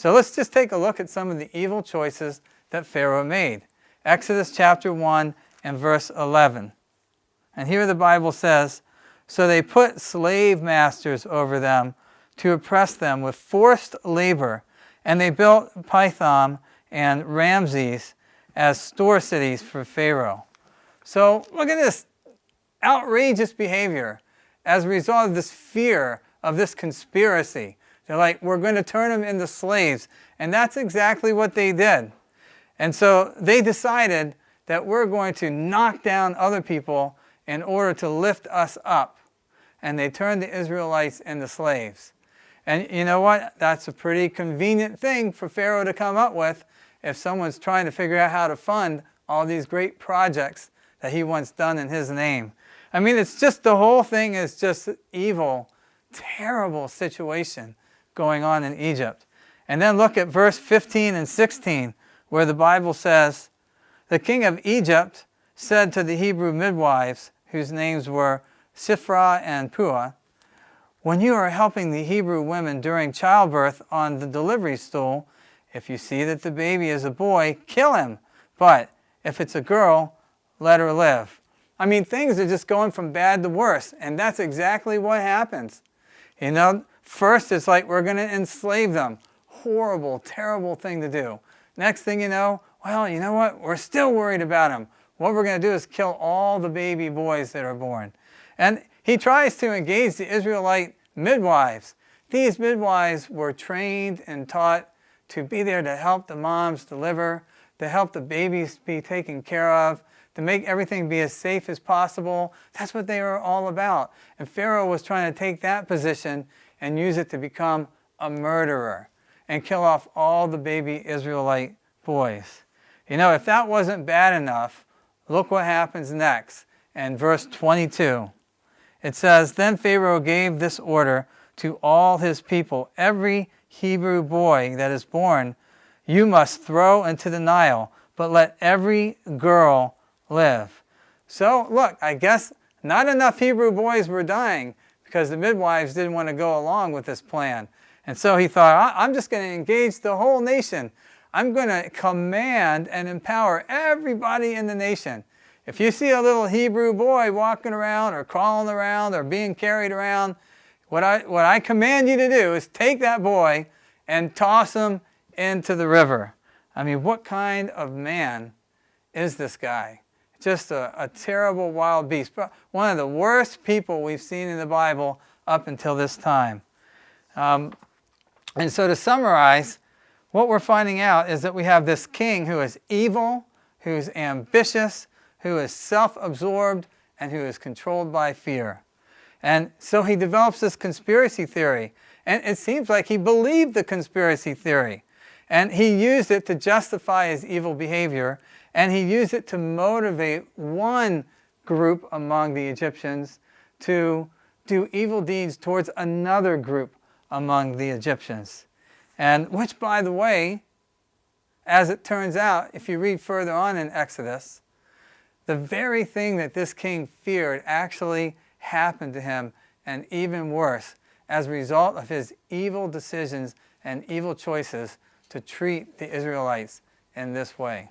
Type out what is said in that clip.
So let's just take a look at some of the evil choices that Pharaoh made. Exodus chapter 1 and verse 11. And here the Bible says, "So they put slave masters over them to oppress them with forced labor, and they built Pithom and Rameses as store cities for Pharaoh." So look at this outrageous behavior as a result of this fear of this conspiracy. They're like, we're going to turn them into slaves. And that's exactly what they did. And so they decided that we're going to knock down other people in order to lift us up. And they turned the Israelites into slaves. And you know what? That's a pretty convenient thing for Pharaoh to come up with if someone's trying to figure out how to fund all these great projects that he wants done in his name. I mean, it's just, the whole thing is just evil, terrible situation going on in Egypt. And then look at verse 15 and 16, where the Bible says, "The king of Egypt said to the Hebrew midwives, whose names were Shiphrah and Puah, 'When you are helping the Hebrew women during childbirth on the delivery stool, if you see that the baby is a boy, kill him. But if it's a girl, let her live.'" I mean, things are just going from bad to worse, and that's exactly what happens. You know, first it's like we're going to enslave them. Horrible, terrible thing to do. Next thing you know, well, you know what? We're still worried about them. What we're going to do is kill all the baby boys that are born. And he tries to engage the Israelite midwives. These midwives were trained and taught to be there to help the moms deliver, to help the babies be taken care of, to make everything be as safe as possible. That's what they were all about. And Pharaoh was trying to take that position and use it to become a murderer and kill off all the baby Israelite boys. You know, if that wasn't bad enough, look what happens next in verse 22. It says, "Then Pharaoh gave this order to all his people, 'Every Hebrew boy that is born you must throw into the Nile, but let every girl live.'" So look, I guess not enough Hebrew boys were dying because the midwives didn't want to go along with this plan. And so he thought, I'm just going to engage the whole nation. I'm going to command and empower everybody in the nation. If you see a little Hebrew boy walking around or crawling around or being carried around, what I command you to do is take that boy and toss him into the river. I mean, what kind of man is this guy? Just a terrible wild beast. One of the worst people we've seen in the Bible up until this time. And so to summarize, what we're finding out is that we have this king who is evil, who's ambitious, who is self-absorbed, and who is controlled by fear. And so he develops this conspiracy theory. And it seems like he believed the conspiracy theory. And he used it to justify his evil behavior. And he used it to motivate one group among the Egyptians to do evil deeds towards another group among the Egyptians. And which, by the way, as it turns out, if you read further on in Exodus, the very thing that this king feared actually happened to him, and even worse, as a result of his evil decisions and evil choices to treat the Israelites in this way.